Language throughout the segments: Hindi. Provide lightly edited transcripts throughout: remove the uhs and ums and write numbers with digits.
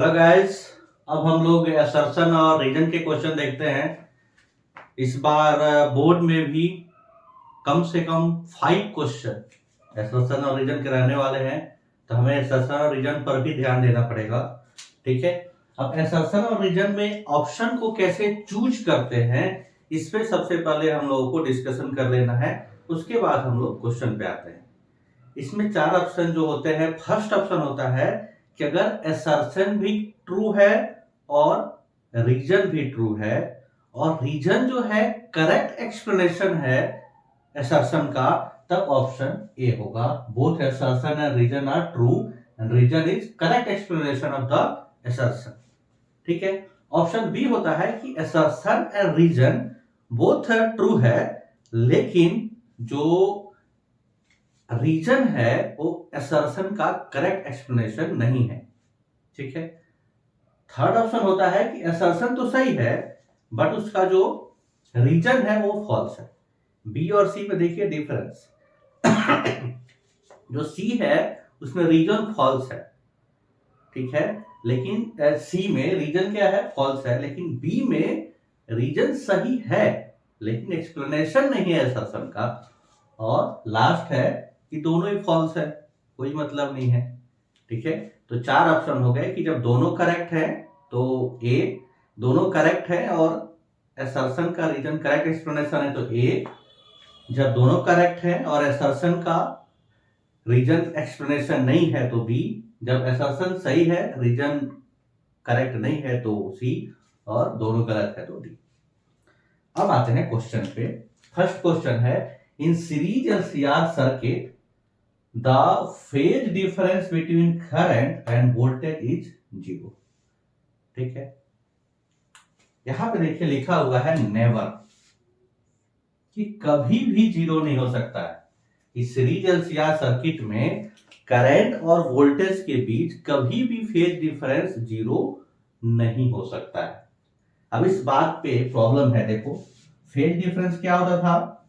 Hello guys. अब हम लोग असर्शन और रीजन के क्वेश्चन देखते हैं। इस बार बोर्ड में भी कम से कम 5 क्वेश्चन असर्शन और रीजन के रहने वाले हैं, तो हमें असर्शन और रीजन पर भी ध्यान देना पड़ेगा। ठीक है। अब असर्शन और रीजन में ऑप्शन को कैसे चूज करते हैं, इस पे सबसे पहले हम लोगों को डिस्कशन कर लेना है। उसके बाद हम लोग क्वेश्चन पे आते हैं। इसमें 4 ऑप्शन जो होते हैं, फर्स्ट ऑप्शन होता है कि अगर असर्शन भी ट्रू है और रीजन भी ट्रू है और रीजन जो है करेक्ट एक्सप्लेनेशन है असर्शन का, तब ऑप्शन ए होगा। Both assertion and reason are true and reason is correct explanation of the assertion. ठीक है। ऑप्शन बी होता है कि assertion and reason both true है, लेकिन जो रीजन है वो असर्शन का करेक्ट एक्सप्लेनेशन नहीं है। ठीक है। थर्ड ऑप्शन होता है कि असर्शन तो सही है बट उसका जो रीजन है वो फॉल्स है। बी और सी में देखिए डिफरेंस। जो सी है उसमें रीजन फॉल्स है, ठीक है, लेकिन सी में रीजन क्या है, फॉल्स है, लेकिन बी में रीजन सही है लेकिन एक्सप्लेनेशन नहीं है असर्शन का। और लास्ट है कि दोनों ही फॉल्स है, कोई मतलब नहीं है। ठीक है। तो 4 ऑप्शन हो गए कि जब दोनों करेक्ट है तो ए, दोनों करेक्ट है और असर्शन का रीजन करेक्ट एक्सप्लेनेशन है तो ए, जब दोनों करेक्ट है और असर्शन का रीजन एक्सप्लेनेशन नहीं है तो बी, जब असर्शन सही है रीजन करेक्ट नहीं है तो सी, और दोनों गलत है तो डी। अब आते हैं क्वेश्चन पे। फर्स्ट क्वेश्चन है, इन series LCR circuit the phase difference between current end voltage is 0। ठीक है। यहां पे देखिए लिखा हुआ है नेवर, कि कभी भी 0 नहीं हो सकता है। इस सीरीज एलसीआर सर्किट में करंट और वोल्टेज के बीच कभी भी फेज डिफरेंस 0 नहीं हो सकता है। अब इस बात पे प्रॉब्लम है। देखो फेज डिफरेंस क्या होता था,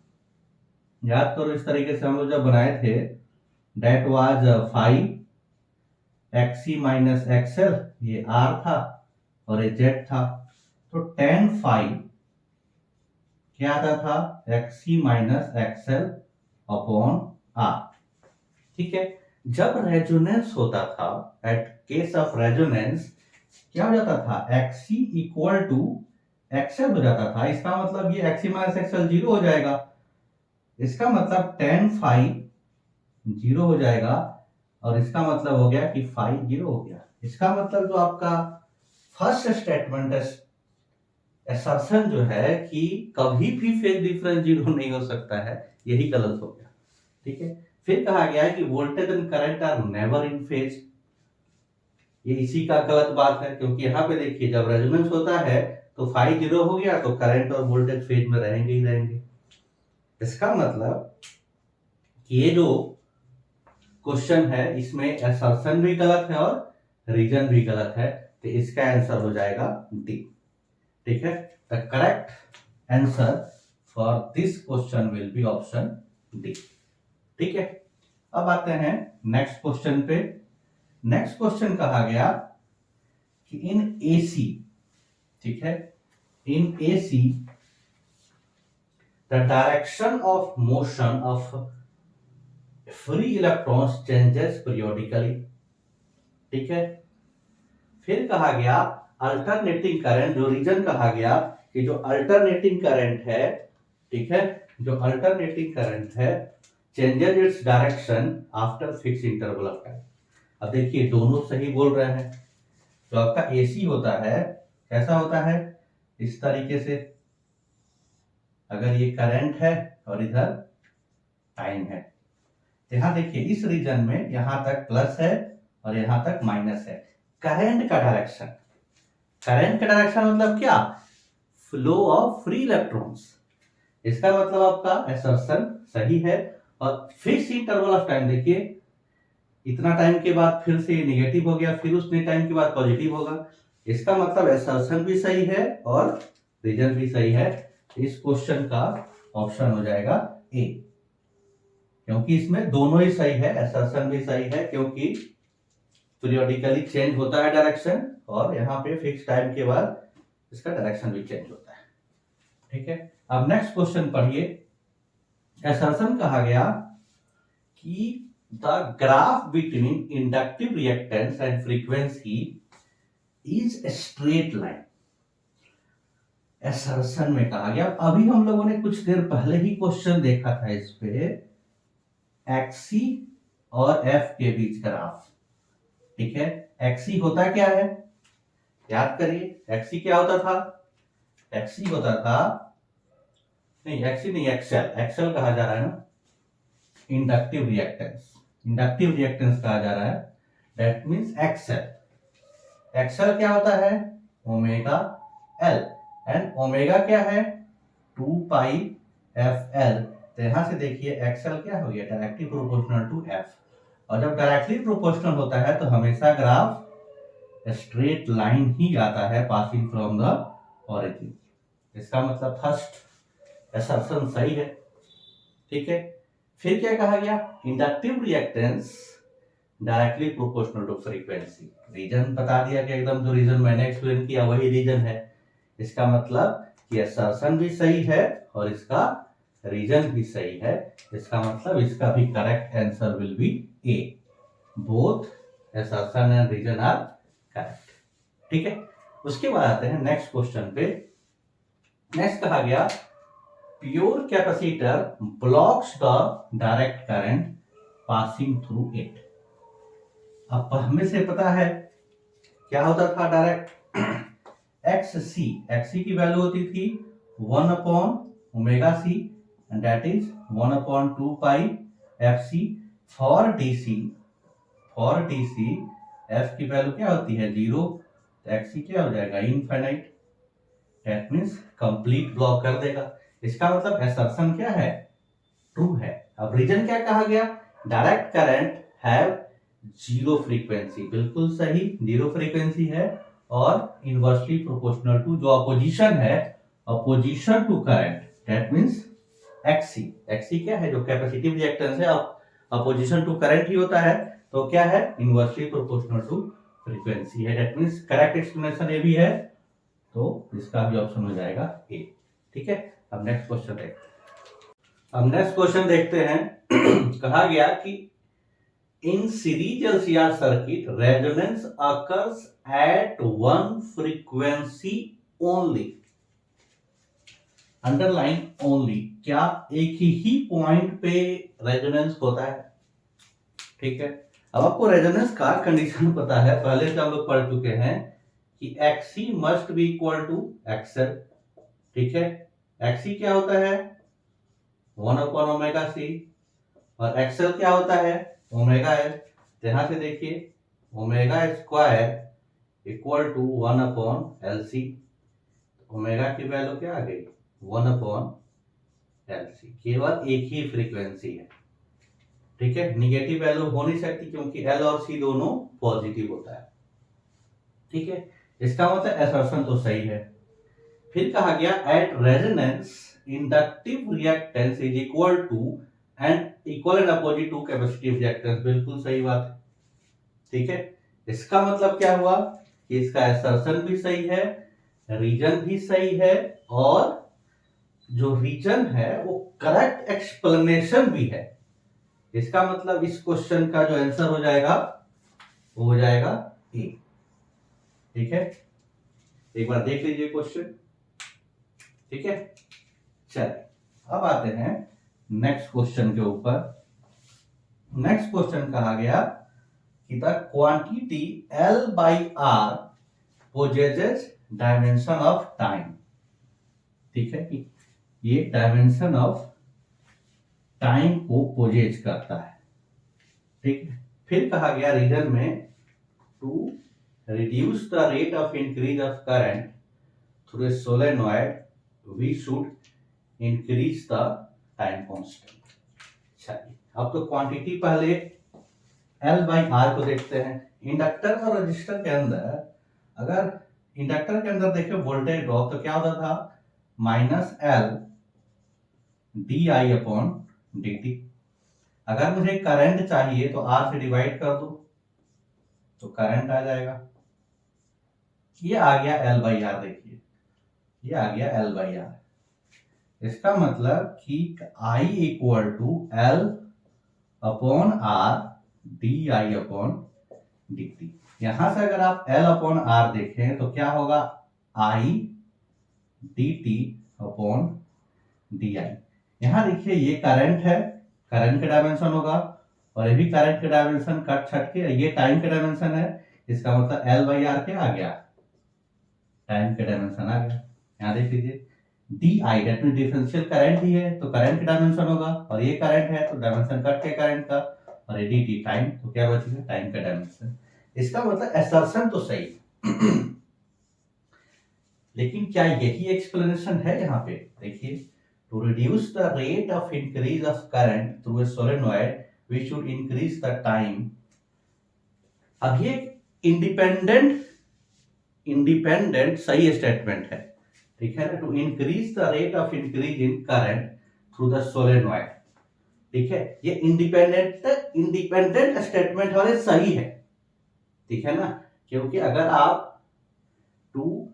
याद करो, इस तरीके से हम लोग जब बनाए थे, that was 5 XC minus XL, ये आर था और ये जेड था। तो टेन फाइव क्या आता था, XC minus XL upon R. ठीक है। जब रेजोनेंस होता था, एट केस ऑफ रेजोनेंस क्या हो जाता था, एक्सी इक्वल टू एक्सएल हो जाता था। इसका मतलब ये एक्सी माइनस एक्सएल 0 हो जाएगा। इसका मतलब टेन फाइव 0 हो जाएगा और इसका मतलब हो गया कि फाइव 0 हो गया। इसका मतलब जो आपका फर्स्ट स्टेटमेंट है, असर्शन जो है कि कभी भी फेज डिफरेंस 0 नहीं हो सकता है, यही गलत हो गया। ठीक है। फिर कहा गया है कि voltage and current are never in phase, ये इसी का गलत बात है, क्योंकि यहाँ पे देखिए जब रेजोनेंस होता है तो फाइव 0 हो गया तो करंट और वोल्टेज फेज में रहेंगे ही रहेंगे। इसका मतलब कि ये जो क्वेश्चन है इसमें असर्शन भी गलत है और रीजन भी गलत है, तो इसका आंसर हो जाएगा डी। ठीक है। The correct answer for this question will be option D. ठीक है। अब आते हैं नेक्स्ट क्वेश्चन पे। नेक्स्ट क्वेश्चन कहा गया कि इन एसी, ठीक है, in AC the direction of motion of free electrons changes periodically. ठीक है। फिर कहा गया अल्टरनेटिंग करंट, जो रीजन कहा गया कि जो अल्टरनेटिंग करंट है, ठीक है, जो अल्टरनेटिंग करंट है changes its direction after fix interval of time. अब देखिए दोनों सही बोल रहे हैं। जो आपका एसी होता है कैसा होता है, इस तरीके से, अगर ये करंट है और इधर टाइम है, यहां देखिए इस रीजन में यहां तक प्लस है और यहां तक माइनस है। करंट का डायरेक्शन, करंट का डायरेक्शन मतलब क्या, फ्लो ऑफ फ्री इलेक्ट्रॉन्स। इसका मतलब आपका असर्शन सही है। और फिक्स इंटरवल ऑफ टाइम देखिए, इतना टाइम के बाद फिर से नेगेटिव हो गया, फिर उतने टाइम के बाद पॉजिटिव होगा। इसका मतलब असर्शन भी सही है और रीजन भी सही है। इस क्वेश्चन का ऑप्शन हो जाएगा ए, क्योंकि इसमें दोनों ही सही है, असर्शन भी सही है, क्योंकि पीरियोडिकली चेंज होता है डायरेक्शन, और यहाँ पे फिक्स टाइम के बाद इसका डायरेक्शन भी चेंज होता है। ठीक है, अब नेक्स्ट क्वेश्चन पढ़िए। असर्शन कहा गया कि the graph between inductive reactance and frequency is straight line. Assertion में कहा गया, अभी हम लोगों ने कुछ देर पहले ही क्वेश्चन देखा था इस पे, एक्सी और एफ के बीच ग्राफ। ठीक है, एक्सी होता क्या है, याद करिए, एक्सी क्या होता था, एक्सी होता था, नहीं एक्सी नहीं, एक्सएल, एक्सएल कहा जा रहा है ना, इंडक्टिव रिएक्टेंस, इंडक्टिव रिएक्टेंस कहा जा रहा है, दैट मींस एक्सएल। एक्सएल क्या होता है, ओमेगा एल, एंड ओमेगा क्या है, 2 पाई एफ एल। तो यहां से देखिए एक्सएल क्या हो गया, डायरेक्टली प्रोपोर्शनल टू एफ, और जब डायरेक्टली प्रोपोर्शनल होता है तो हमेशा ग्राफ स्ट्रेट लाइन ही आता है, पासिंग फ्रॉम द ओरिजिन। इसका मतलब फर्स्ट असर्शन सही है। ठीक है, फिर क्या कहा गया, inductive reactance directly proportional to frequency. Reason बता दिया कि एकदम जो रीजन मैंने एक्सप्लेन किया वही रीजन है। इसका मतलब कि असर्शन भी सही है और इसका रीजन भी सही है। इसका मतलब इसका भी correct answer will be A, both assertion and reason are correct. ठीक है, उसके बाद आते हैं नेक्स्ट क्वेश्चन पे। नेक्स्ट कहा गया, pure capacitor blocks the direct current passing through it. अब हमें से पता है क्या होता था डायरेक्ट, एक्ससी, एक्ससी की वैल्यू होती थी 1 upon omega C, and that is 1 upon 2 pi F C. For DC, for DC F की वैल्यू क्या होती है 0, तो एक्ससी क्या हो जाएगा infinite, that means complete block कर देगा। इसका मतलब असर्शन क्या है, ट्रू है। अब रीजन क्या कहा गया, direct current have zero frequency, बिल्कुल सही, जीरो फ्रीक्वेंसी है, और इनवर्सली प्रोपोर्शनल टू जो अपोजिशन है, opposition to current, that means XC. XC क्या है, जो कैपेसिटिव रिएक्टेंस है, अपोजिशन टू करंट ही होता है, तो क्या है, इनवर्सली प्रोपोर्शनल टू फ्रीक्वेंसी है, that means correct explanation A भी है, तो इसका भी ऑप्शन हो जाएगा ए। ठीक है, अब नेक्स्ट क्वेश्चन देखते हैं। अब नेक्स्ट क्वेश्चन देखते हैं। कहा गया कि इन series LCR circuit resonance occurs at one frequency only, underline only, क्या एक ही पॉइंट पे रेजोनेंस होता है। ठीक है, अब आपको रेजोनेंस का कंडीशन पता है, पहले से हम लोग पढ़ चुके हैं कि XC must be equal to XL। ठीक है, XC क्या होता है 1 अपॉन ओमेगा सी, और XL क्या होता है ओमेगा एल। यहां से देखिए omega square equal to 1 upon L C, omega की वैल्यू क्या आ गई 1 अपॉन एल सी, केवल एक ही फ्रीक्वेंसी है। ठीक है, निगेटिव वैल्यू हो नहीं सकती क्योंकि एल और सी दोनों पॉजिटिव होता है। ठीक है, इसका मतलब असर्शन तो सही है। फिर कहा गया at resonance inductive reactance is equal to and equal and opposite to capacitive reactance, बिल्कुल सही बात है। ठीक है, इसका मतलब क्या हुआ कि इसका असर्शन भी सही है, रीजन भी सही है, और जो रीजन है वो करेक्ट एक्सप्लेनेशन भी है। इसका मतलब इस क्वेश्चन का जो आंसर हो जाएगा वो हो जाएगा ए। ठीक है, एक बार देख लीजिए क्वेश्चन। ठीक है, चलिए अब आते हैं नेक्स्ट क्वेश्चन के ऊपर। नेक्स्ट क्वेश्चन कहा गया कि the quantity L by R possesses dimension of time. ठीक है, कि ये डायमेंशन ऑफ टाइम को पोजेज करता है। ठीक है, फिर कहा गया रीजन में to reduce the rate of increase of current through a solenoid we should increase the time constant। चलिए अब तो क्वांटिटी पहले L by R को देखते हैं। इंडक्टर और रजिस्टर के अंदर, अगर इंडक्टर के अंदर देखिए वोल्टेज ड्रॉप तो क्या होता था minus L D I upon D T. अगर मुझे करंट चाहिए तो R से डिवाइड कर दो, तो करंट आ जाएगा, ये आ गया L बाई आर। देखिए ये आ गया L बाई आर। इसका मतलब कि I equal to L upon R D I upon D T. यहां से अगर आप L अपॉन आर देखें तो क्या होगा, I D T upon D I. यहां देखिए ये करंट है, करंट का डायमेंशन होगा, और ये भी करंट का डायमेंशन कट छट के ये टाइम का डायमेंशन है। इसका मतलब L बाई आर क्या आ गया, टाइम का डायमेंशन आ गया। यहां देख लीजिए डी आई डेट मीन डिफरेंशियल करंट ही है तो करंट का डायमेंशन होगा, और ये करंट है तो डायमेंशन कट के करंट का, और ये डी टी टाइम, तो क्या बचेगा, टाइम का डायमेंशन। इसका मतलब असर्शन तो सही लेकिन क्या यही एक्सप्लेनेशन है यहाँ पे। देखिए to reduce the rate of increase of current through a solenoid we should increase the time. अब ये इंडिपेंडेंट इंडिपेंडेंट सही स्टेटमेंट है, ठीक है ना। To increase the rate of increase in current through the solenoid, ठीक है, ये इंडिपेंडेंट स्टेटमेंट वाले सही है, ठीक है ना। क्योंकि अगर आप to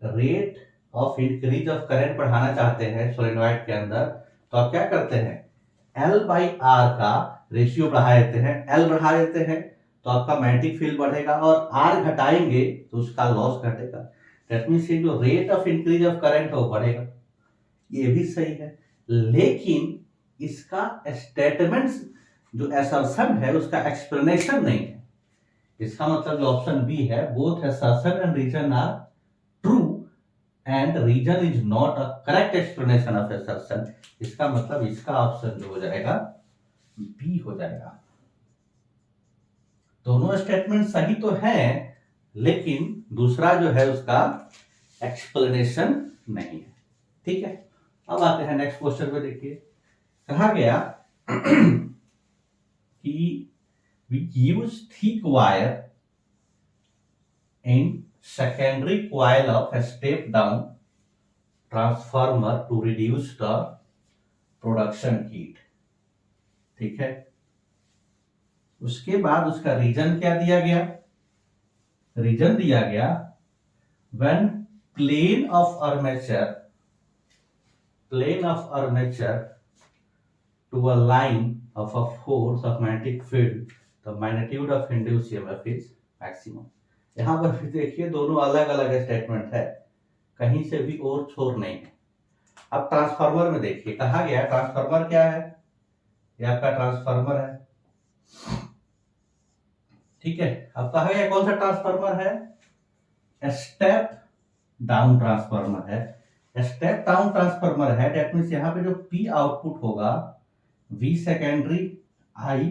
rate of increase of current बढ़ाना चाहते हैं सोलेनॉइड के अंदर, तो आप क्या करते हैं, L बाई आर का रेशियो बढ़ा देते हैं, L बढ़ा देते हैं तो आपका मैग्नेटिक फील्ड बढ़ेगा, और R घटाएंगे तो उसका लॉस घटेगा। दैट मींस ये जो rate of increase of current है वो बढ़ेगा, ये भी सही है। लेकिन इसका स्टेटमेंट जो असर्शन है उसका एक्सप्लेनेशन नहीं है। इसका मतलब जो ऑप्शन बी है, both assertion and reason are true and reason is not a correct explanation of assertion. इसका मतलब इसका ऑप्शन जो हो जाएगा बी हो जाएगा। दोनों स्टेटमेंट सही तो है लेकिन दूसरा जो है उसका एक्सप्लेनेशन नहीं है, ठीक है। अब आते हैं नेक्स्ट क्वेश्चन पे। देखिए कहा गया कि we use thick wire in secondary coil of a step down transformer to reduce the production heat, ठीक है। उसके बाद उसका रीजन क्या दिया गया, रीजन दिया गया when plane of armature to a line of a force of magnetic field the magnitude of induced EMF is maximum। यहां पर भी देखिए दोनों अलग अलग स्टेटमेंट है, कहीं से भी और छोर नहीं है। अब ट्रांसफार्मर में देखिए कहा गया, ट्रांसफार्मर क्या है, ये आपका ट्रांसफार्मर है, ठीक है। अब कहा गया कौन सा ट्रांसफार्मर है, स्टेप डाउन ट्रांसफार्मर है। स्टेप डाउन ट्रांसफार्मर है, दैट मींस यहां पे जो पी आउटपुट होगा V सेकेंडरी I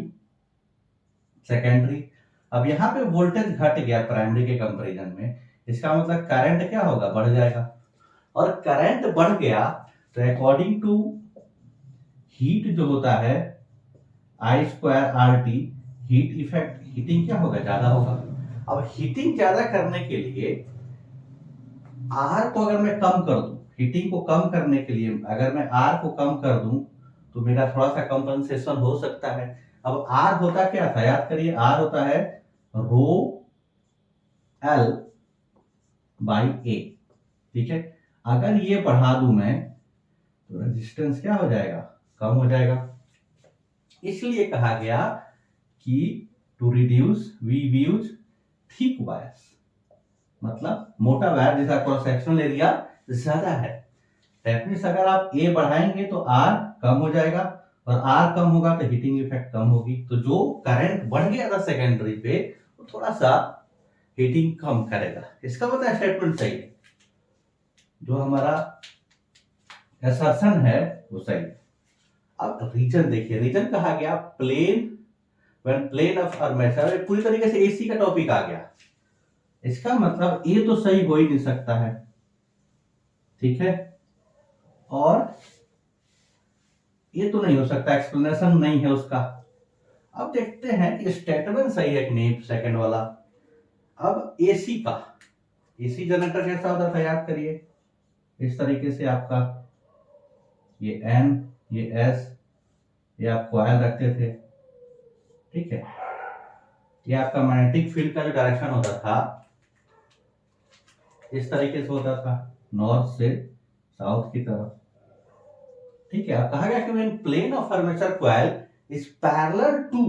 सेकेंडरी। अब यहां पे वोल्टेज घट गया प्राइमरी के कंपैरिजन में, इसका मतलब करंट क्या होगा, बढ़ जाएगा, और करंट बढ़ गया तो अकॉर्डिंग टू हीट जो होता है I square R T, heat effect, heating क्या होगा, ज्यादा होगा। अब हीटिंग ज्यादा करने के लिए आर को अगर मैं कम कर दूं, हीटिंग को कम करने के लिए अगर मैं आर को कम कर दूं तो मेरा थोड़ा सा कंपनसेशन हो सकता है। अब आर होता क्या था, याद करिए, आर होता है रो एल बाई ए, ठीक है। अगर ये बढ़ा दूं मैं तो रेजिस्टेंस क्या हो जाएगा, कम हो जाएगा। इसलिए कहा गया कि to reduce we use thick wires, मतलब मोटा वायर जिसका क्रॉस सेक्शनल एरिया ज्यादा है। दैट मींस अगर आप ए बढ़ाएंगे तो आर कम हो जाएगा, और आर कम होगा तो हीटिंग इफेक्ट कम होगी, तो जो करंट बढ़ गया था सेकेंडरी पे वो थोड़ा सा हीटिंग कम करेगा। इसका मतलब स्टेटमेंट सही है, जो हमारा असर्शन है वो सही है। अब रीजन देखिए, रीजन कहा गया plane when plane of armature, पूरी तरीके से एसी का टॉपिक आ गया। इसका मतलब ए तो सही हो ही नहीं सकता है, ठीक है, और ये तो नहीं हो सकता, एक्सप्लेनेशन नहीं है उसका। अब देखते हैं कि स्टेटमेंट सही है कि नहीं, सेकंड वाला। अब एसी का, एसी जनरेटर कैसा होता था, याद करिए, इस तरीके से आपका ये एन ये एस, ये आप कॉइल रखते थे, ठीक है। ये आपका मैग्नेटिक फील्ड का जो डायरेक्शन होता था इस तरीके से होता था, नॉर्थ से साउथ की तरफ। ठीक है, अब कहा गया कि when plane of armature coil is parallel to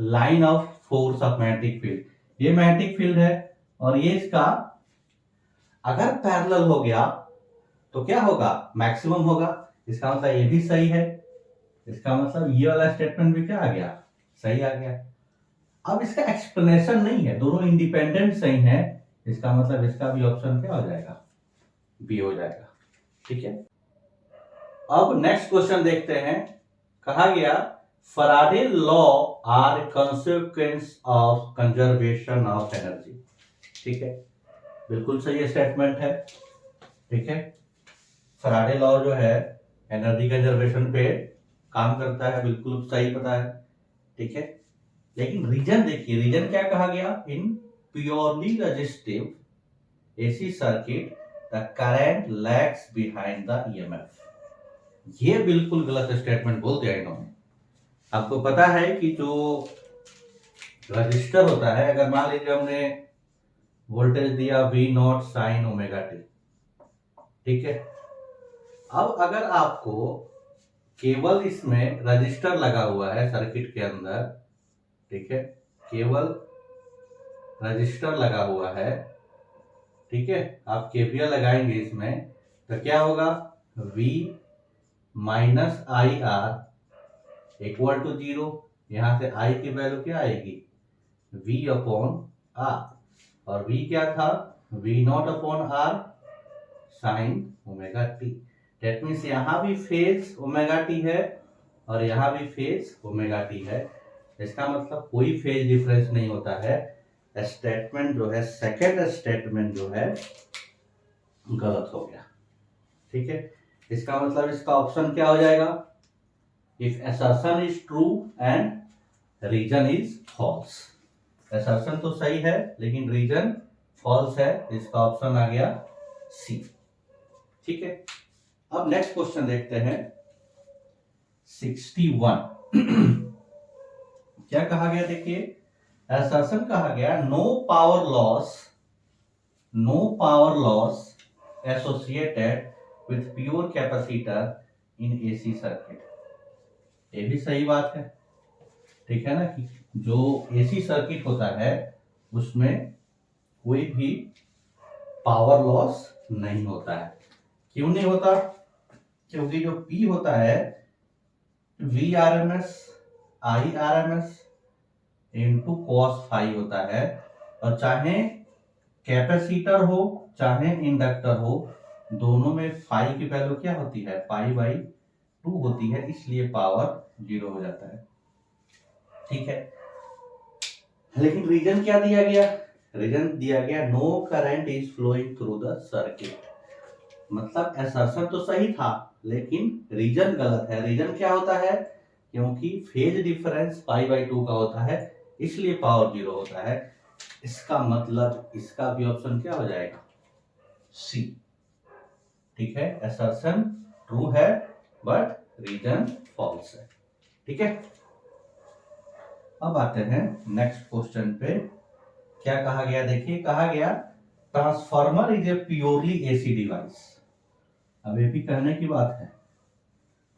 line of force of magnetic field, ये मैग्नेटिक फील्ड है और ये इसका अगर पैरेलल हो गया तो क्या होगा, मैक्सिमम होगा। इसका मतलब ये भी सही है, इसका मतलब ये वाला स्टेटमेंट भी क्या आ गया, सही आ गया। अब इसका एक्सप्लेनेशन नहीं है, दोनों इंडिपेंडेंट सही है, इसका मतलब इसका भी ऑप्शन क्या हो जाएगा, बी हो जाएगा। ठीक है, अब नेक्स्ट क्वेश्चन देखते हैं। कहा गया Faraday law are consequence of conservation of energy. ठीक है, बिल्कुल सही स्टेटमेंट है। ठीक है, फैराडे लॉ जो है एनर्जी कंजर्वेशन पे काम करता है, बिल्कुल सही पता है। ठीक है, लेकिन रीजन देखिए, रीजन क्या कहा गया, in purely resistive AC circuit the current lags behind the EMF. ये बिल्कुल गलत स्टेटमेंट बोल दिया इन्होंने। आपको पता है कि जो रजिस्टर होता है, अगर मान लीजिए हमने वोल्टेज दिया V not sign omega T, ठीक है, अब अगर आपको केवल इसमें रजिस्टर लगा हुआ है सर्किट के अंदर, ठीक है, केवल रजिस्टर लगा हुआ है, ठीक है, आप केवीएल लगाएंगे इसमें तो क्या होगा, V minus I R equal to 0। यहां से I की वैल्यू क्या आएगी, V अपॉन आर, और V क्या था, V naught upon R sine omega T. That means यहाँ भी फेज ओमेगा टी है और यहाँ भी फेज ओमेगा टी है। इसका मतलब कोई फेज डिफरेंस नहीं होता है। स्टेटमेंट जो है, सेकेंड स्टेटमेंट जो है गलत हो गया। ठीक है, इसका मतलब इसका ऑप्शन क्या हो जाएगा, if assertion is true and reason is false. Assertion तो सही है लेकिन रीजन फॉल्स है, इसका ऑप्शन आ गया सी। ठीक है, अब नेक्स्ट क्वेश्चन देखते हैं 61। क्या कहा गया, देखिए असर्शन कहा गया no power loss associated with pure capacitor in AC circuit. ये भी सही बात है। ठीक है ना, कि जो एसी सर्किट होता है उसमें कोई भी पावर लॉस नहीं होता है। क्यों नहीं होता, क्योंकि जो P होता है V R M S I R M S into cos phi होता है, और चाहे कैपेसिटर हो चाहे इंडक्टर हो, दोनों में फाई की वैल्यू क्या होती है, पाई बाई 2 होती है, इसलिए पावर 0 हो जाता है। ठीक है, लेकिन रीजन क्या दिया गया, रीजन दिया गया no current is flowing through the circuit. मतलब असर्शन तो सही था लेकिन रीजन गलत है। रीजन क्या होता है, क्योंकि फेज डिफरेंस पाई बाई 2 का होता है, इसलिए पावर 0 होता है। इसका मतलब इसका भी ऑप्शन क्या हो जाएगा, सी। ठीक है, असर्शन ट्रू है बट रीजन फॉल्स है। ठीक है, अब आते हैं नेक्स्ट क्वेश्चन पे। क्या कहा गया, देखिए कहा गया transformer is a purely AC device. अब ये भी कहने की बात है,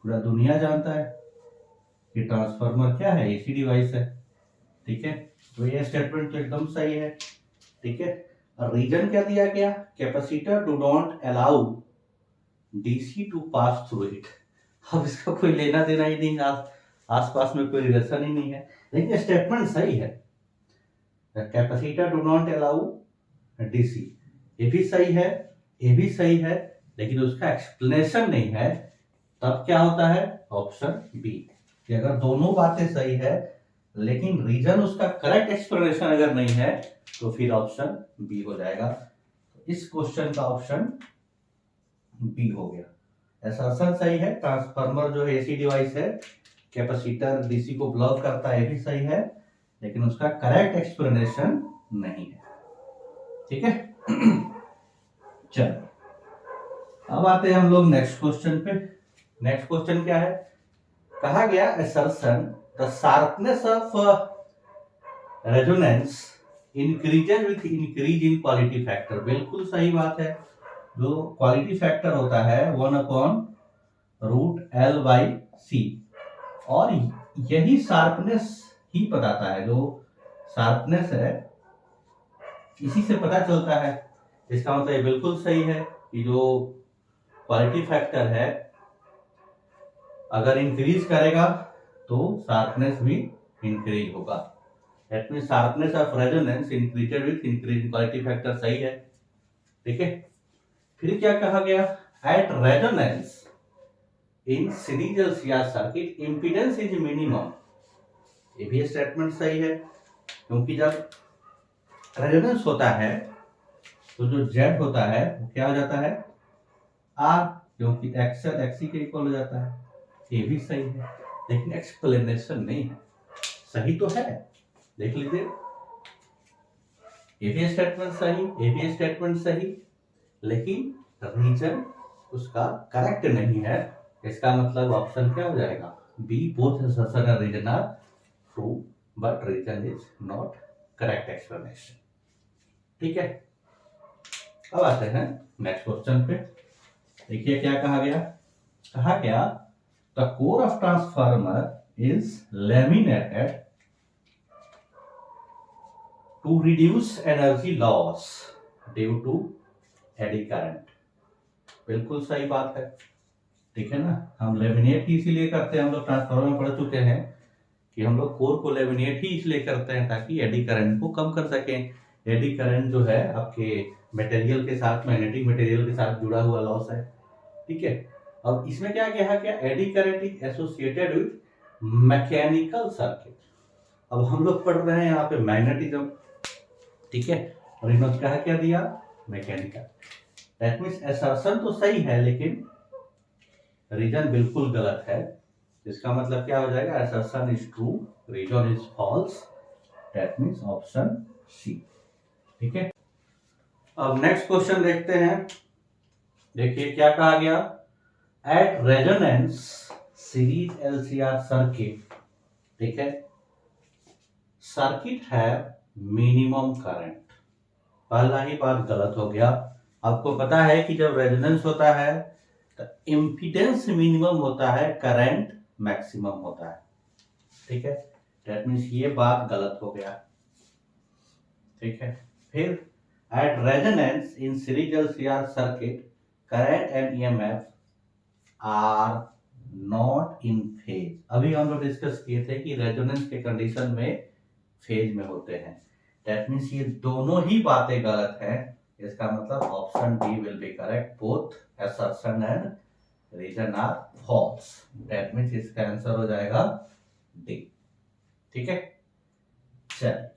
पूरा दुनिया जानता है कि ट्रांसफार्मर क्या है, एसी डिवाइस है। ठीक है, तो ये स्टेटमेंट तो एकदम सही है। ठीक है, और रीजन क्या दिया गया, capacitor do not allow DC to pass through it. अब इसका कोई लेना देना ही नहीं, आसपास में कोई रिलेशन ही नहीं है, लेकिन स्टेटमेंट सही है। Capacitor do not allow DC, ये भी सही है, ये भी सही है, लेकिन उसका एक्सप्लेनेशन नहीं है। तब क्या होता है, ऑप्शन बी, कि अगर दोनों बातें सही है लेकिन रीजन उसका करेक्ट एक्सप्लेनेशन अगर नहीं है तो फिर ऑप्शन बी हो जाएगा। इस क्वेश्चन का ऑप्शन बी हो गया। असर्शन सही है, ट्रांसफार्मर जो है एसी डिवाइस है, कैपेसिटर डीसी को ब्लॉक करता है, ये भी सही है, लेकिन उसका करेक्ट एक्सप्लेनेशन नहीं है। ठीक है, चलो अब आते हैं हम लोग नेक्स्ट क्वेश्चन पे। नेक्स्ट क्वेश्चन क्या है, कहा गया assertion the sharpness of resonance increases with increase in quality factor, बिल्कुल सही बात है। जो क्वालिटी फैक्टर होता है 1/√L/C, और यही शार्पनेस ही बताता है। जो शार्पनेस है इसी से पता चलता है। इसका मतलब ये बिल्कुल सही है कि जो क्वालिटी फैक्टर है अगर इंक्रीज करेगा तो शार्पनेस भी इंक्रीज होगा। That means sharpness of resonance increased with increase in quality factor, सही है। ठीक है, फिर क्या कहा गया, at resonance in series LCR circuit impedance is minimum. ये भी स्टेटमेंट सही है, क्योंकि जब रेजोनेंस होता है तो जो जेड होता है वो क्या हो जाता है, आर, क्योंकि एक्सएल एक्सी के इक्वल हो जाता है। ये भी सही है, लेकिन एक्सप्लेनेशन नहीं है। सही तो है, देख लीजिए, ये भी स्टेटमेंट सही, ये भी स्टेटमेंट सही, लेकिन रीजन उसका करेक्ट नहीं है। इसका मतलब ऑप्शन क्या हो जाएगा, B, both assertion and reason are true but reason is not correct explanation. ठीक है, अब आते हैं नेक्स्ट क्वेश्चन पे। देखिए क्या कहा गया, कहा गया the core of transformer is laminated to reduce energy loss due to eddy current. बिल्कुल सही बात है, ठीक है ना। हम लेमिनेट ही इसीलिए करते हैं, हम लोग ट्रांसफार्मर में पढ़ चुके हैं कि हम लोग कोर को लेमिनेट ही इसलिए करते हैं ताकि एडी करंट को कम कर सकें। एडी करंट जो है आपके मटेरियल के साथ, मैग्नेटिक मटेरियल के साथ जुड़ा हुआ लॉस है। ठीक है, अब इसमें क्या कहा गया, eddy current is associated with mechanical circuit. अब हम लोग पढ़ रहे हैं यहाँ पे मैग्नेटिज्म, ठीक है, और इन्होंने क्या दिया, मैकेनिकल। दैट मींस असर्शन तो सही है लेकिन रीजन बिल्कुल गलत है। इसका मतलब क्या हो जाएगा, assertion is true, reason is false, that means option C. ठीक है, अब नेक्स्ट क्वेश्चन देखते हैं। देखिए क्या कहा गया, at resonance series LCR circuit, ठीक है, सर्किट है मिनिमम करंट। पहला ही बात गलत हो गया। आपको पता है कि जब रेजोनेंस होता है तो इम्पीडेंस मिनिमम होता है, करंट मैक्सिमम होता है। ठीक है, दैट मींस ये बात गलत हो गया। ठीक है, फिर at resonance in series LCR circuit current and EMF are not in phase. अभी हम लोग डिस्कस किए थे कि रेजोनेंस के कंडीशन में फेज में होते हैं। दैट मींस ये दोनों ही बातें गलत हैं। इसका मतलब option D will be correct, both assertion and reason are false. That means इसका आंसर हो जाएगा डी। ठीक है, चल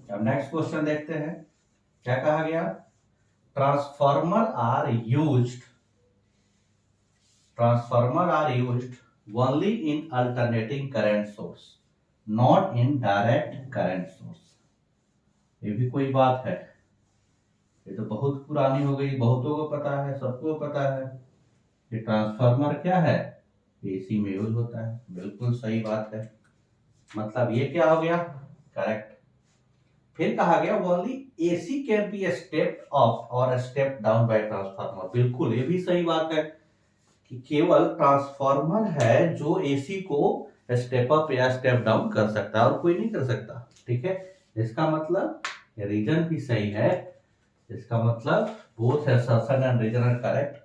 अब नेक्स्ट क्वेश्चन देखते हैं। क्या कहा गया, transformer are used only in alternating current source, not in direct current source। ये भी कोई बात है, ये तो बहुत पुरानी हो गई, बहुतों को पता है, सबको पता है कि ट्रांसफार्मर क्या है, एसी में यूज होता है। बिल्कुल सही बात है, मतलब ये क्या हो गया, करेक्ट। फिर कहा गया only AC can be stepped up और स्टेप डाउन बाय ट्रांसफार्मर। बिल्कुल ये भी सही बात है कि केवल ट्रांसफार्मर है जो एसी को स्टेप अप या स्टेप डाउन कर सकता है और कोई नहीं कर सकता। ठीक है, इसका मतलब रीजन भी सही है। इसका मतलब both assertion and reason are correct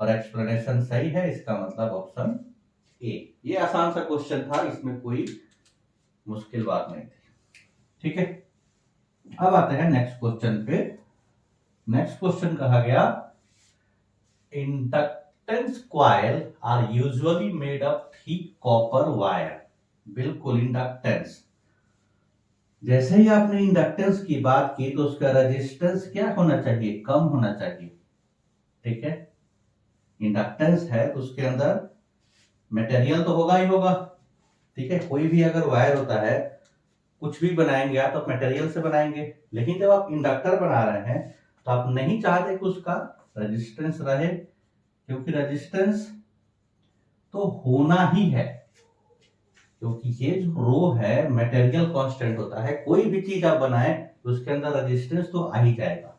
और एक्सप्लेनेशन सही है। इसका मतलब ऑप्शन ए। ये आसान सा क्वेश्चन था, इसमें कोई मुश्किल बात नहीं थी। ठीक है, अब आते हैं नेक्स्ट क्वेश्चन पे। नेक्स्ट क्वेश्चन कहा गया inductance coil are usually made of thick copper wire. बिल्कुल, इंडक्टेंस, जैसे ही आपने इंडक्टेंस की बात की तो उसका रेजिस्टेंस क्या होना चाहिए, कम होना चाहिए। ठीक है, इंडक्टेंस है तो उसके अंदर मटेरियल तो होगा ही होगा। ठीक है, कोई भी अगर वायर होता है, कुछ भी बनाएंगे आप तो मटेरियल से बनाएंगे, लेकिन जब आप इंडक्टर बना रहे हैं तो आप नहीं चाहते कि उसका रेजिस्टेंस रहे, क्योंकि रेजिस्टेंस तो होना ही है, क्योंकि ये जो रो है मटेरियल कांस्टेंट होता है, कोई भी चीज आप बनाए तो उसके अंदर रेजिस्टेंस तो आ ही जाएगा।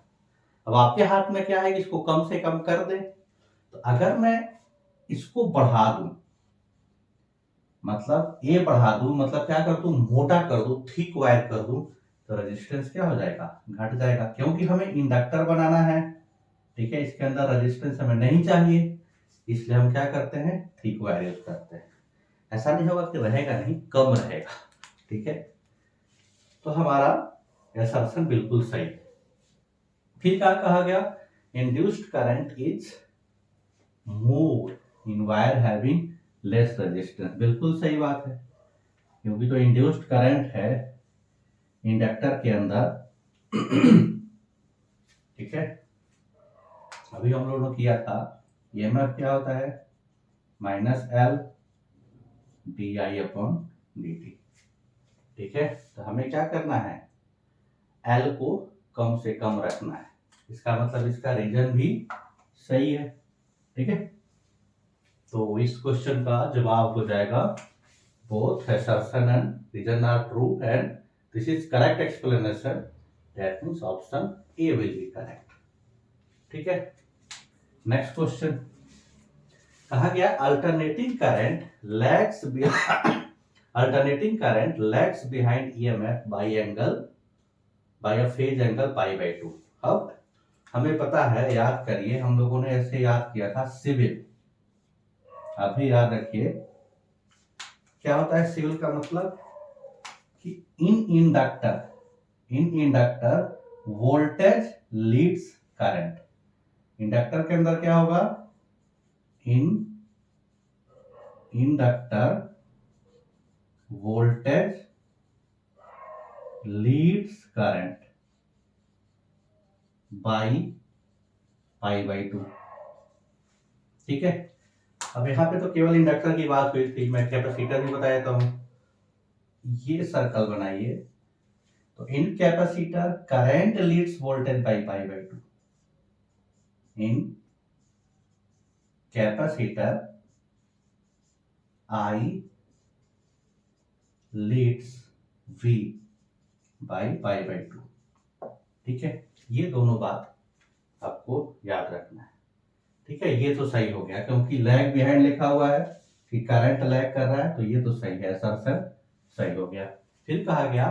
अब आपके हाथ में क्या है कि इसको कम से कम कर दे। तो अगर मैं इसको बढ़ा दूं, मतलब ए बढ़ा दूं, मतलब क्या कर दूं, मोटा कर दूं, थिक वायर कर दूं, तो रेजिस्टेंस क्या हो जाएगा, घट जाएगा, क्योंकि हमें इंडक्टर बनाना है। ठीक है, इसके अंदर रेजिस्टेंस हमें नहीं चाहिए, इसलिए हम क्या करते हैं, थिक वायर यूज करते हैं। ऐसा नहीं होगा कि रहेगा नहीं, कम रहेगा। ठीक है, तो हमारा असर्शन बिल्कुल सही है। फिर क्या कहा गया, induced current is more in wire having less resistance. बिल्कुल सही बात है, क्योंकि जो इंड्यूस्ड करंट है इंडक्टर के अंदर ठीक है, अभी हम लोगों ने किया था, ईएमएफ क्या होता है, minus L D I upon D T. ठीक है, तो हमें क्या करना है, एल को कम से कम रखना है, इसका मतलब इसका रीजन भी सही है। ठीक है, तो इस क्वेश्चन का जवाब हो जाएगा both assertion and reason are true and this is correct explanation, that means option A will be correct। ठीक है, नेक्स्ट क्वेश्चन कहा गया alternating current lags alternating current lags behind EMF by a phase angle pi by 2। अब हमें पता है, याद करिए, हम लोगों ने ऐसे याद किया था सिविल, अभी याद रखिए क्या होता है सिविल का मतलब कि in inductor voltage leads current. Inductor के अंदर क्या होगा, in inductor voltage leads current by pi by 2। ठीक है, अब यहां पे तो केवल इंडक्टर की बात हुई थी, मैं कैपेसिटर भी बताया था। ये सर्कल बनाइए, तो in capacitor current leads voltage by pi by 2। In capacitor I leads V by pi by 2। ठीक है, ये दोनों बात आपको याद रखना है। ठीक है, ये तो सही हो गया, क्योंकि लैग बिहाइंड लिखा हुआ है कि करंट लैग कर रहा है, तो ये तो सही है, असर्शन सही हो गया। फिर कहा गया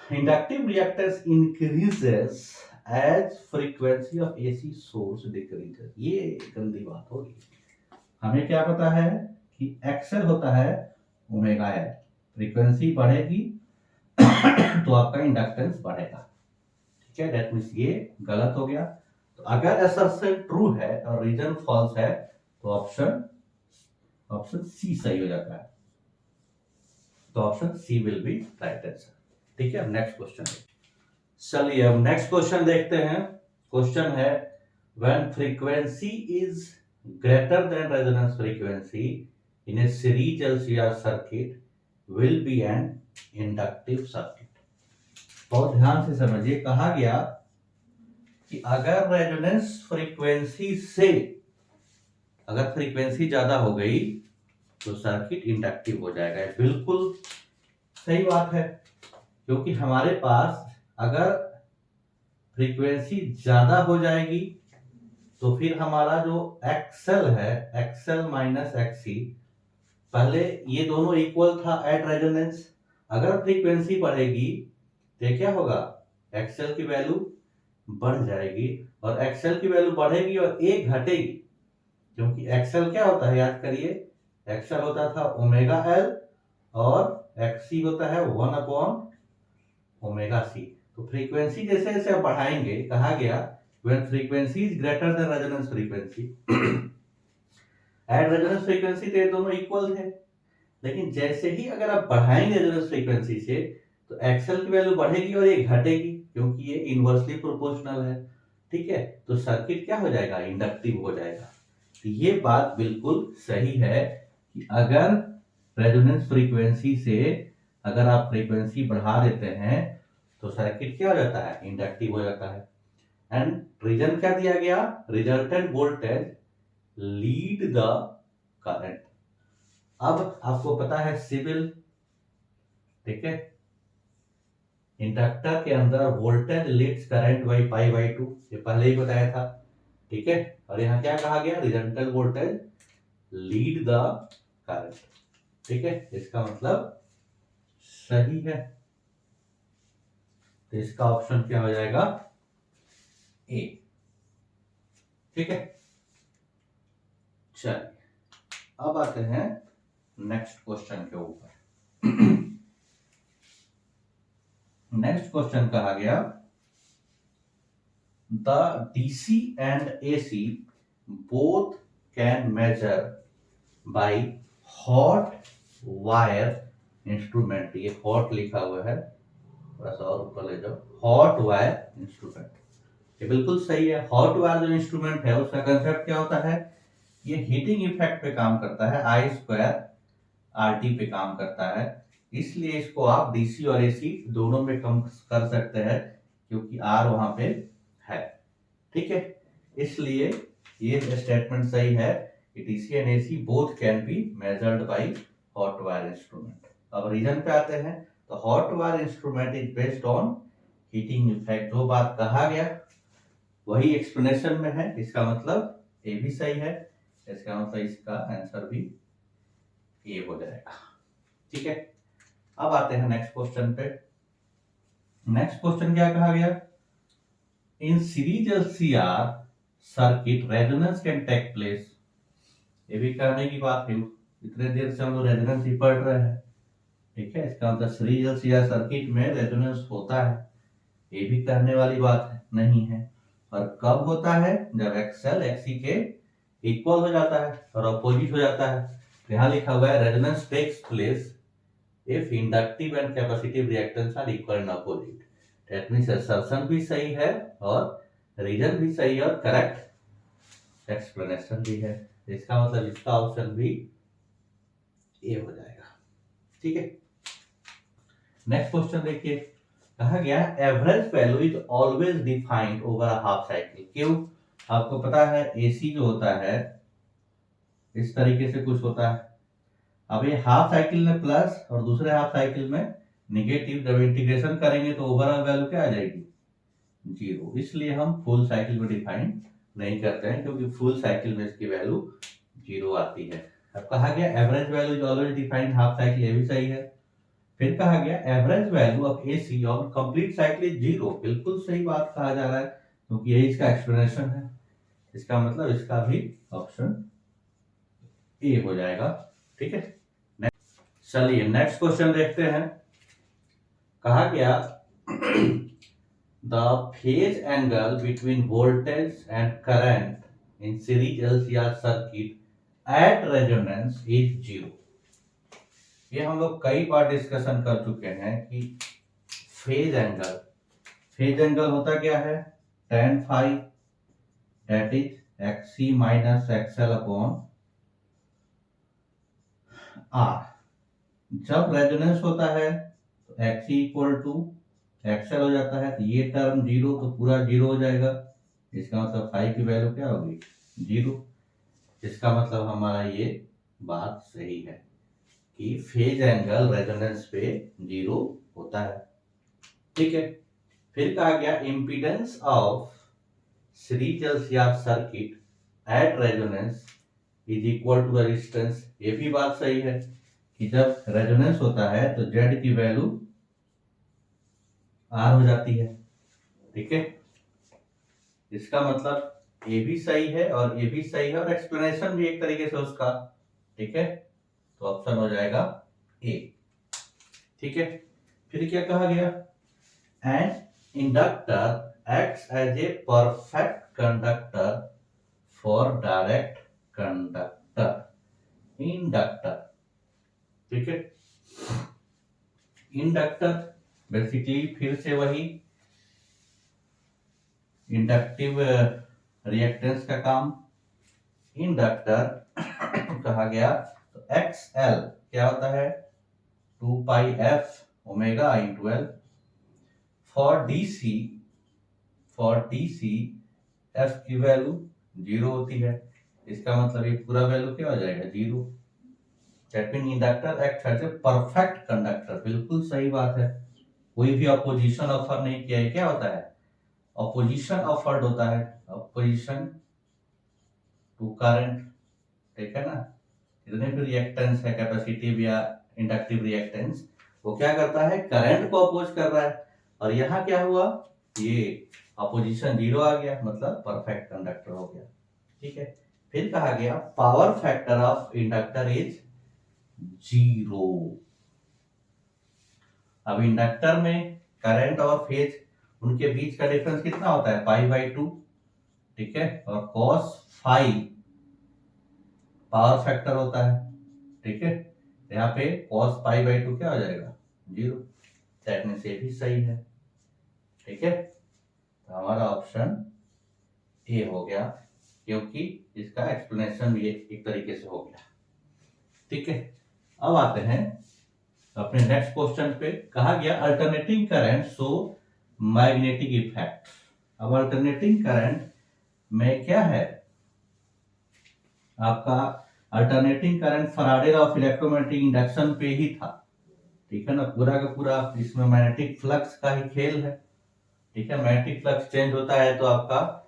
inductive reactance increases as frequency of AC source decreases. ये गंदी बात होगी, हमें क्या पता है कि एक्सेल होता है ओमेगा एल, फ्रीक्वेंसी बढ़ेगी तो आपका इंडक्टेंस बढ़ेगा। ठीक है, दैट मींस ये गलत हो गया। तो अगर असर्शन ट्रू है और रीजन फॉल्स है तो ऑप्शन सी सही हो जाता है, तो option C will be right answer. ठीक है, नेक्स्ट क्वेश्चन। चलिए अब नेक्स्ट क्वेश्चन देखते हैं। क्वेश्चन है when frequency is greater than resonance frequency in a series LCR circuit will be an inductive circuit. बहुत ध्यान से समझिए, कहा गया कि अगर रेजोनेंस फ्रीक्वेंसी से अगर फ्रीक्वेंसी ज्यादा हो गई तो सर्किट इंडक्टिव हो जाएगा। बिल्कुल सही बात है, क्योंकि हमारे पास अगर फ्रीक्वेंसी ज्यादा हो जाएगी तो फिर हमारा जो एक्सएल है, एक्सएल माइनस एक्सी, पहले ये दोनों इक्वल था एट रेजोनेंस, अगर फ्रीक्वेंसी बढ़ेगी तो क्या होगा, एक्सएल की वैल्यू बढ़ जाएगी, और एक्सएल की वैल्यू बढ़ेगी और ए घटेगी, क्योंकि एक्सएल क्या होता है, याद करिए, एक्सएल होता था ओमेगा एल और एक्सी होता है 1 अपॉन ओमेगा सी। तो फ्रीक्वेंसी जैसे जैसे आप बढ़ाएंगे, कहा गया when frequency is greater than resonance frequency at resonance frequency तो ये दोनों इक्वल थे, लेकिन जैसे ही अगर आप बढ़ाएंगे रेजोनेंस फ्रीक्वेंसी से तो एक्सएल की वैल्यू बढ़ेगी और ये घटेगी, क्योंकि ये इनवर्सली प्रोपोर्शनल है। ठीक है, तो सर्किट क्या हो जाएगा, इंडक्टिव हो जाएगा। तो ये बात बिल्कुल सही है कि अगर रेजोनेंस फ्रीक्वेंसी से अगर आप फ्रीक्वेंसी बढ़ा देते हैं तो सर्किट क्या हो जाता है, इंडक्टिव हो जाता है। एंड रीजन क्या दिया गया, resultant voltage lead the current. अब आपको पता है सिविल, ठीक है, इंडक्टर के अंदर voltage leads current by pi by 2, ये पहले ही बताया था, ठीक है। और यहाँ क्या कहा गया, resultant voltage lead the current, ठीक है, इसका मतलब सही है। तो इसका ऑप्शन क्या हो जाएगा, ए, ठीक है। चलिए अब आते हैं नेक्स्ट क्वेश्चन के ऊपर। नेक्स्ट क्वेश्चन कहा गया, the DC and AC both can measure by hot wire instrument, ये हॉट लिखा हुआ है, थोड़ा सा और ऊपर ले जाओ, हॉट वायर इंस्ट्रूमेंट, ये बिल्कुल सही है। हॉट वायर जो इंस्ट्रूमेंट है उसका कंसेप्ट क्या होता है, ये हीटिंग इफेक्ट पे काम करता है, आई स्क्वायर आर टी पे काम करता है, इसलिए इसको आप डीसी और एसी दोनों में कम कर सकते हैं, क्योंकि आर वहां पे है, ठीक है। इसलिए ये स्टेटमेंट सही है कि DC and AC both can be measured by hot wire instrument. अब रीजन पे आते हैं, तो hot wire instrument is based on heating effect, जो बात कहा गया वही एक्सप्लेनेशन में है, इसका मतलब ए भी सही है, इसका मतलब इसका आंसर भी ए हो जाएगा, ठीक है। अब आते हैं नेक्स्ट क्वेश्चन पे। नेक्स्ट क्वेश्चन क्या कहा गया, in series LCR circuit resonance can take place, ये भी करने की बात है, इतने देर से हम लोग रेजोनेंस ही पढ़ रहे हैं, ठीक है, इसका मतलब सीरीज एलसीआर सर्किट में रेजोनेंस होता है, ये भी करने वाली बात है नहीं है। और कब होता है, जब एक्सएल एक्सी के इक्वल हो जाता है और अपोजिट हो जाता है। यहाँ लिखा हुआ है resonance takes place if inductive and capacitive reactance are equal and opposite, that means assertion भी सही है और रीजन भी सही है और करेक्ट एक्सप्लेनेशन भी है, इसका मतलब इसका ऑप्शन भी ए हो जाएगा, ठीक है। नेक्स्ट क्वेश्चन देखिए, कहा गया average value is always defined over a half cycle, क्यों, आपको पता है एसी जो होता है इस तरीके से कुछ होता है, अब ये हाफ साइकिल में प्लस और दूसरे हाफ साइकिल में निगेटिव, जब इंटीग्रेशन करेंगे तो ओवरऑल वैल्यू क्या आ जाएगी, जीरो, इसलिए हम फुल साइकिल में डिफाइन नहीं करते हैं, क्योंकि फुल साइकिल में इसकी वैल्यू जीरो आती है। अब कहा गया average value is always defined half cycle, ये भी सही है। फिर कहा गया average value of AC on complete cycle is zero, बिल्कुल सही बात कहा जा रहा है, क्योंकि यही इसका एक्सप्लेनेशन है, इसका मतलब इसका भी ऑप्शन ए हो जाएगा, ठीक है। चलिए नेक्स्ट क्वेश्चन देखते हैं, कहा गया the phase angle between voltage and current in series LCR circuit at resonance is zero, ये हम लोग कई बार डिस्कशन कर चुके हैं कि फेज एंगल होता क्या है, tan phi that is XC minus XL upon R, जब रेजोनेंस होता है तो एक्सी इक्वल टू एक्सएल हो जाता है, तो ये टर्म जीरो तो पूरा जीरो हो जाएगा, इसका मतलब फाई की वैल्यू क्या होगी, जीरो, इसका मतलब हमारा ये बात सही है कि फेज एंगल रेजोनेंस पे जीरो होता है, ठीक है। फिर कहा गया impedance of series LCR circuit at resonance is equal to resistance, ये भी बात सही है कि जब रेजोनेंस होता है तो जेड की वैल्यू आर हो जाती है, ठीक है, इसका मतलब ये भी सही है और ये भी सही है और एक्सप्लेनेशन भी एक तरीके से उसका, ठीक है, तो ऑप्शन हो जाएगा ए, ठीक है। फिर क्या कहा गया, an inductor acts as a perfect conductor for direct conductor, inductor, ठीक है, इंडक्टर बेसिकली फिर से वही इंडक्टिव रिएक्टेंस का काम, इंडक्टर कहा गया तो एक्स एल क्या होता है, 2 pi F omega into L, for DC F की वैल्यू जीरो होती है, इसका मतलब ये पूरा वैल्यू क्या हो जाएगा, zero, that mean inductor act as a perfect conductor. बिल्कुल सही बात है। कोई भी ऑपोजिशन ऑफर नहीं किया है, क्या होता है? ऑपोजिशन ऑफर्ड होता है, ऑपोजिशन टू करंट, ठीक है ना। जितने भी रिएक्टेंस है, कैपेसिटिव या इंडक्टिव रिएक्टेंस, वो क्या करता है? करंट को अपोज कर रहा है। और यहाँ क्या हुआ? ये अपोजिशन 0 आ गया, मतलब परफेक्ट कंडक्टर हो गया, ठीक है। फिर कहा गया power factor of inductor is 0। अब इंडक्टर में करंट और फेज, उनके बीच का डिफरेंस कितना होता है? π/2, ठीक है। और cos फाई पावर फैक्टर होता है, ठीक है। यहाँ पे cos π/2 क्या हो जाएगा? 0। दैट मींस ये भी सही है, ठीक है। तो हमारा ऑप्शन ए हो गया, क्योंकि इसका एक्सप्लेनेशन भी एक तरीके से हो गया, ठीक है। अब आते हैं अपने नेक्स्ट क्वेश्चन पे। कहा गया alternating current show magnetic effect. अब अल्टरनेटिंग करंट में क्या है आपका? Alternating current Faraday law of electromagnetic induction पे ही था, ठीक है ना। पूरा का पूरा इसमें मैग्नेटिक फ्लक्स का ही खेल है, ठीक है। मैग्नेटिक फ्लक्स चेंज होता है तो आपका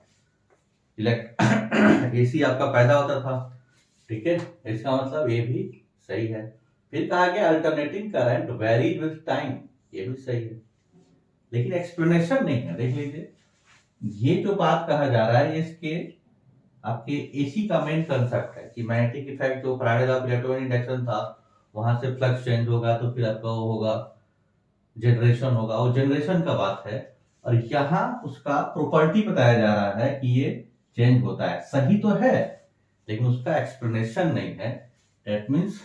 एसी आपका पैदा होता था, ठीक है। इसका मतलब ये भी सही है। फिर कहा गया alternating current varies with time, ये भी सही है, लेकिन एक्सप्लेनेशन नहीं है। देख लीजिए, ये जो बात कहा जा रहा है इसके आपके एसी का मेन कंसेप्ट है कि मैग्नेटिक इफेक्ट जो Faraday law of electromagnetic induction था, वहां से फ्लक्स चेंज होगा तो फिर आपका वो होगा जनरेशन होगा, और जनरेशन का बात है। और यहाँ उसका प्रॉपर्टी बताया जा रहा है कि ये चेंज होता है। सही तो है, लेकिन उसका एक्सप्लेनेशन नहीं है। That means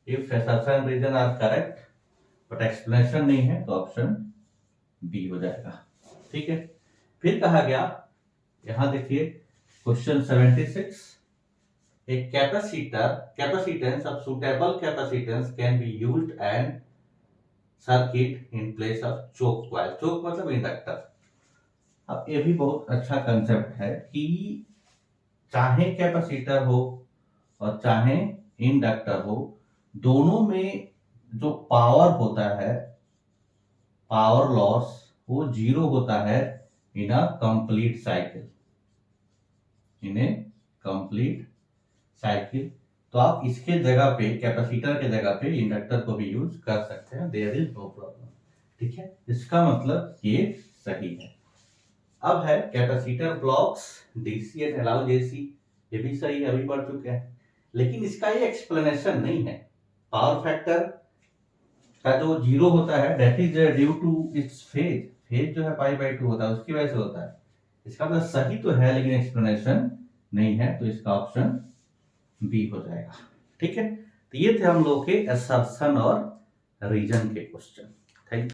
if assumption reason are correct but explanation नहीं है, तो ऑप्शन बी हो जाएगा, ठीक है। फिर कहा गया, यहां देखिए question 76, a capacitance of suitable capacitance can be used and circuit in place of choke coil। choke मतलब इंडक्टर। अब ये भी बहुत अच्छा कंसेप्ट है कि चाहे कैपेसिटर हो और चाहे इंडक्टर हो, दोनों में जो पावर होता है, पावर लॉस, वो 0 होता है in a complete cycle, in a complete cycle. तो आप इसके जगह पे, कैपेसिटर के जगह पे इंडक्टर को भी यूज कर सकते हैं, देयर इज नो प्रॉब्लम, ठीक है। इसका मतलब ये सही है। अब है capacitor blocks DC and allows AC, ये भी सही है, अभी पढ़ चुके हैं, लेकिन इसका ये एक्सप्लेनेशन नहीं है। पावर फैक्टर का जो 0 होता है that is due to its phase, phase जो है π/2 होता है, उसकी वजह से होता है। इसका मतलब सही तो है, लेकिन एक्सप्लेनेशन नहीं है, तो इसका ऑप्शन बी हो जाएगा, ठीक है। तो ये थे हम लोग के असर्शन और रीजन के क्वेश्चन।